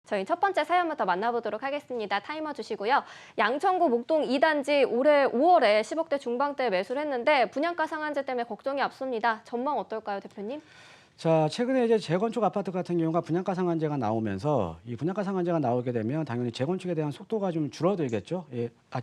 저희 첫 번째 사연부터 만나보도록 하겠습니다. 타이머 주시고요. 양천구 목동 2단지 올해 5월에 10억대 중반대 매수를 했는데 분양가 상한제 때문에 걱정이 앞섭니다. 전망 어떨까요, 대표님? 자, 최근에 이제 재건축 아파트 같은 경우가 분양가 상한제가 나오면서 이 분양가 상한제가 나오게 되면 당연히 재건축에 대한 속도가 좀 줄어들겠죠.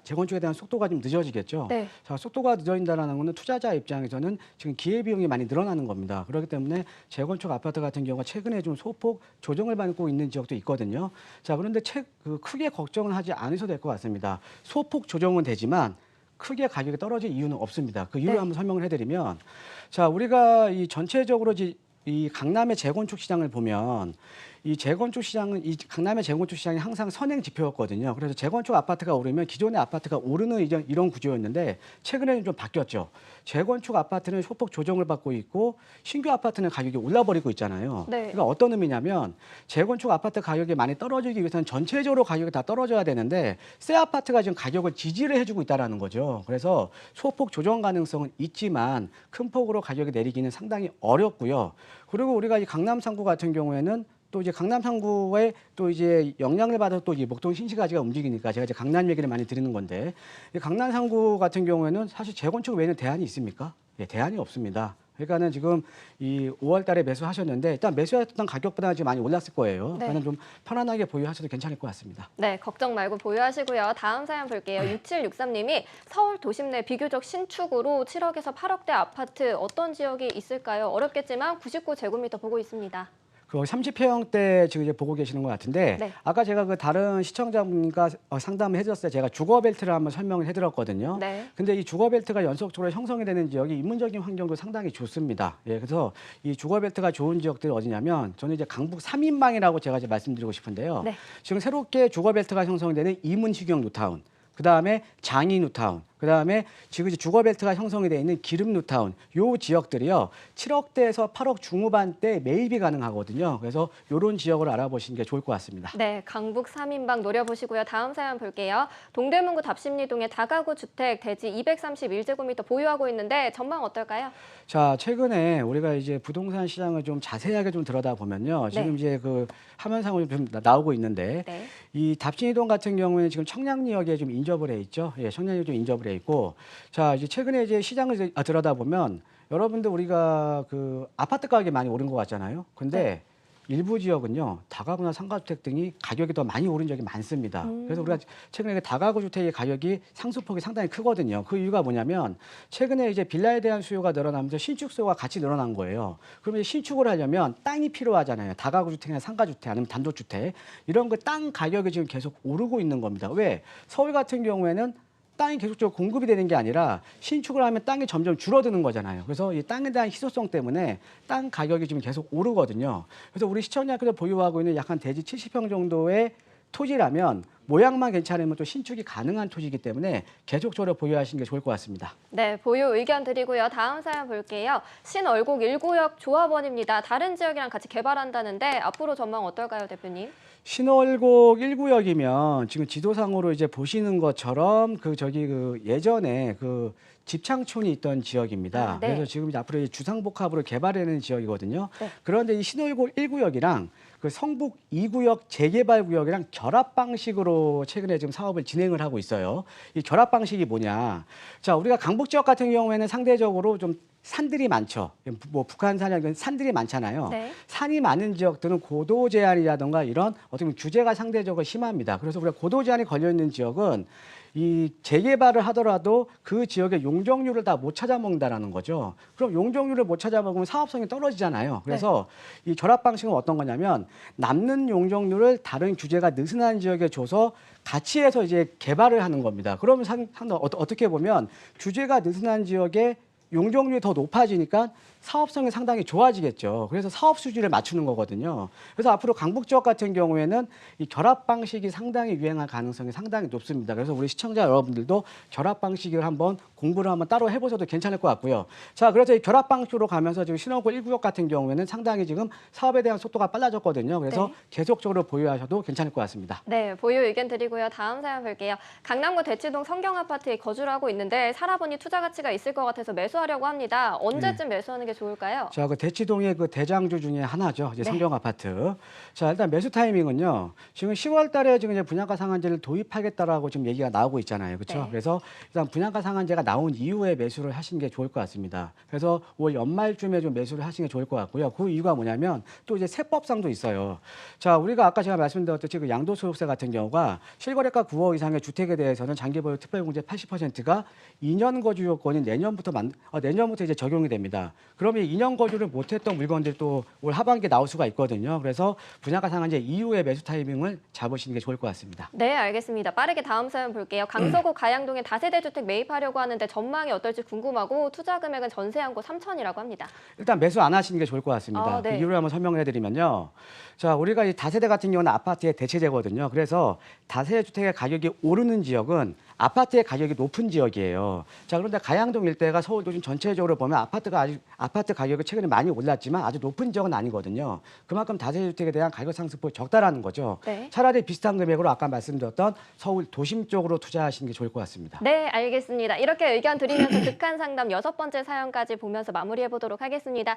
재건축에 대한 속도가 좀 늦어지겠죠. 네. 자, 속도가 늦어진다는 것은 투자자 입장에서는 지금 기회비용이 많이 늘어나는 겁니다. 그렇기 때문에 재건축 아파트 같은 경우가 최근에 좀 소폭 조정을 받고 있는 지역도 있거든요. 자, 그런데 크게 걱정은 하지 않으셔도 될 것 같습니다. 소폭 조정은 되지만 크게 가격이 떨어질 이유는 없습니다. 그 이유를 네. 한번 설명을 해드리면, 자, 우리가 이 전체적으로 이 강남의 재건축 시장을 보면 이 재건축 시장은 이 강남의 재건축 시장이 항상 선행 지표였거든요. 그래서 재건축 아파트가 오르면 기존의 아파트가 오르는 이런 구조였는데 최근에는 좀 바뀌었죠. 재건축 아파트는 소폭 조정을 받고 있고 신규 아파트는 가격이 올라버리고 있잖아요. 네. 그러니까 어떤 의미냐면 재건축 아파트 가격이 많이 떨어지기 위해서는 전체적으로 가격이 다 떨어져야 되는데 새 아파트가 지금 가격을 지지를 해주고 있다는 거죠. 그래서 소폭 조정 가능성은 있지만 큰 폭으로 가격이 내리기는 상당히 어렵고요. 그리고 우리가 이 강남 3구 같은 경우에는 또 이제 강남 3구에 또 이제 영향을 받아서 또 이제 목동 신시가지가 움직이니까 제가 이제 강남 얘기를 많이 드리는 건데, 이 강남 3구 같은 경우에는 사실 재건축 외에는 대안이 있습니까? 예, 대안이 없습니다. 그러니까는 지금 이 5월 달에 매수하셨는데 일단 매수했던 가격보다 지금 많이 올랐을 거예요. 네. 그러니까 좀 편안하게 보유하셔도 괜찮을 것 같습니다. 네, 걱정 말고 보유하시고요. 다음 사연 볼게요. 6763님이 서울 도심 내 비교적 신축으로 7억에서 8억대 아파트 어떤 지역이 있을까요? 어렵겠지만 99제곱미터 보고 있습니다. 그 30평대 지금 이제 보고 계시는 것 같은데, 네. 아까 제가 그 다른 시청자분과 상담을 해드렸을 때 제가 주거벨트를 한번 설명을 해드렸거든요. 네. 근데 이 주거벨트가 연속적으로 형성이 되는 지역이 인문적인 환경도 상당히 좋습니다. 예, 그래서 이 주거벨트가 좋은 지역들이 어디냐면 저는 이제 강북 3인방이라고 제가 이제 말씀드리고 싶은데요. 네. 지금 새롭게 주거벨트가 형성이 되는 이문시경 뉴타운, 그다음에 장이 뉴타운, 그다음에 지금 이제 주거벨트가 형성이 되어 있는 기름 뉴타운, 요 지역들이요 7억대에서 8억 중후반대 매입이 가능하거든요. 그래서 이런 지역을 알아보시는 게 좋을 것 같습니다. 네, 강북 3인방 노려보시고요. 다음 사연 볼게요. 동대문구 답심리동의 다가구 주택 대지 231제곱미터 보유하고 있는데 전망 어떨까요? 자, 최근에 우리가 이제 부동산 시장을 좀 자세하게 좀 들여다보면요. 지금 네. 이제 그 화면상으로 좀 나오고 있는데, 네. 이 답진이동 같은 경우에는 지금 청량리역에 좀 인접을 해 있죠. 예, 청량리역 좀 인접을 해 있고, 자, 이제 최근에 이제 시장을 들여다보면 여러분들 우리가 그 아파트 가격이 많이 오른 것 같잖아요. 근데 네. 일부 지역은요 다가구나 상가주택 등이 가격이 더 많이 오른 적이 많습니다. 그래서 우리가 최근에 그 다가구 주택의 가격이 상수폭이 상당히 크거든요. 그 이유가 뭐냐면 최근에 이제 빌라에 대한 수요가 늘어나면서 신축 수요가 같이 늘어난 거예요. 그러면 신축을 하려면 땅이 필요하잖아요. 다가구 주택이나 상가주택 아니면 단독주택 이런 거 땅 가격이 지금 계속 오르고 있는 겁니다. 왜? 서울 같은 경우에는 땅이 계속적으로 공급이 되는 게 아니라 신축을 하면 땅이 점점 줄어드는 거잖아요. 그래서 이 땅에 대한 희소성 때문에 땅 가격이 지금 계속 오르거든요. 그래서 우리 시청자께서 보유하고 있는 약 한 대지 70평 정도의 토지라면 모양만 괜찮으면 또 신축이 가능한 토지이기 때문에 계속적으로 보유하시는 게 좋을 것 같습니다. 네, 보유 의견 드리고요. 다음 사연 볼게요. 신얼곡 1구역 조합원입니다. 다른 지역이랑 같이 개발한다는데 앞으로 전망 어떨까요, 대표님? 신월곡 1구역이면 지금 지도상으로 이제 보시는 것처럼 그 예전에 그 집창촌이 있던 지역입니다. 아, 네. 그래서 지금 이제 앞으로 주상복합으로 개발하는 지역이거든요. 네. 그런데 이 신월곡 1구역이랑 그 성북 2구역 재개발 구역이랑 결합 방식으로 최근에 지금 사업을 진행을 하고 있어요. 이 결합 방식이 뭐냐? 자, 우리가 강북 지역 같은 경우에는 상대적으로 좀 산들이 많죠. 뭐 북한산이나 산들이 많잖아요. 네. 산이 많은 지역들은 고도 제한이라든가 이런 어떻게 보면 규제가 상대적으로 심합니다. 그래서 우리가 고도 제한이 걸려 있는 지역은 이 재개발을 하더라도 그 지역의 용적률을 다 못 찾아먹는다라는 거죠. 그럼 용적률을 못 찾아먹으면 사업성이 떨어지잖아요. 그래서 이 결합 방식은 어떤 거냐면 남는 용적률을 다른 규제가 느슨한 지역에 줘서 같이 해서 이제 개발을 하는 겁니다. 그러면 어떻게 보면 규제가 느슨한 지역에 용적률이 더 높아지니까 사업성이 상당히 좋아지겠죠. 그래서 사업 수지를 맞추는 거거든요. 그래서 앞으로 강북 지역 같은 경우에는 이 결합 방식이 상당히 유행할 가능성이 상당히 높습니다. 그래서 우리 시청자 여러분들도 결합 방식을 한번 공부를 한번 따로 해보셔도 괜찮을 것 같고요. 자, 그래서 이 결합 방식으로 가면서 지금 신월곡 1구역 같은 경우에는 상당히 지금 사업에 대한 속도가 빨라졌거든요. 그래서 네. 계속적으로 보유하셔도 괜찮을 것 같습니다. 네, 보유 의견 드리고요. 다음 사연 볼게요. 강남구 대치동 성경아파트에 거주를 하고 있는데 살아보니 투자 가치가 있을 것 같아서 매수하려고 매수하려고 합니다. 언제쯤 매수하는 게 좋을까요? 자, 그 대치동의 그 대장주 중에 하나죠. 이제 네. 성경 아파트. 자, 일단 매수 타이밍은요. 지금 10월 달에 지금 이제 분양가 상한제를 도입하겠다라고 지금 얘기가 나오고 있잖아요. 그렇죠? 네. 그래서 일단 분양가 상한제가 나온 이후에 매수를 하시는 게 좋을 것 같습니다. 그래서 올 연말쯤에 좀 매수를 하시는 게 좋을 것 같고요. 그 이유가 뭐냐면 또 이제 세법상도 있어요. 자, 우리가 아까 제가 말씀드렸듯이 그 양도소득세 같은 경우가 실거래가 9억 이상의 주택에 대해서는 장기보유 특별공제 80%가 2년 거주 요건이 내년부터 이제 적용이 됩니다. 그러면 2년 거주를 못했던 물건들이 또 올 하반기에 나올 수가 있거든요. 그래서 분양가 상한제 이후에 매수 타이밍을 잡으시는 게 좋을 것 같습니다. 네, 알겠습니다. 빠르게 다음 사연 볼게요. 강서구 가양동에 다세대 주택 매입하려고 하는데 전망이 어떨지 궁금하고 투자 금액은 전세 한 곳 3천이라고 합니다. 일단 매수 안 하시는 게 좋을 것 같습니다. 네. 그 이유를 한번 설명을 해드리면요. 자, 우리가 이 다세대 같은 경우는 아파트의 대체제거든요. 그래서 다세대 주택의 가격이 오르는 지역은 아파트의 가격이 높은 지역이에요. 자, 그런데 가양동 일대가 서울 도심 전체적으로 보면 아파트 가격이 최근에 많이 올랐지만 아주 높은 지역은 아니거든요. 그만큼 다세대 주택에 대한 가격 상승폭이 적다라는 거죠. 네. 차라리 비슷한 금액으로 아까 말씀드렸던 서울 도심 쪽으로 투자하시는 게 좋을 것 같습니다. 네, 알겠습니다. 이렇게 의견 드리면서 극한 상담 6번째 사연까지 보면서 마무리해 보도록 하겠습니다.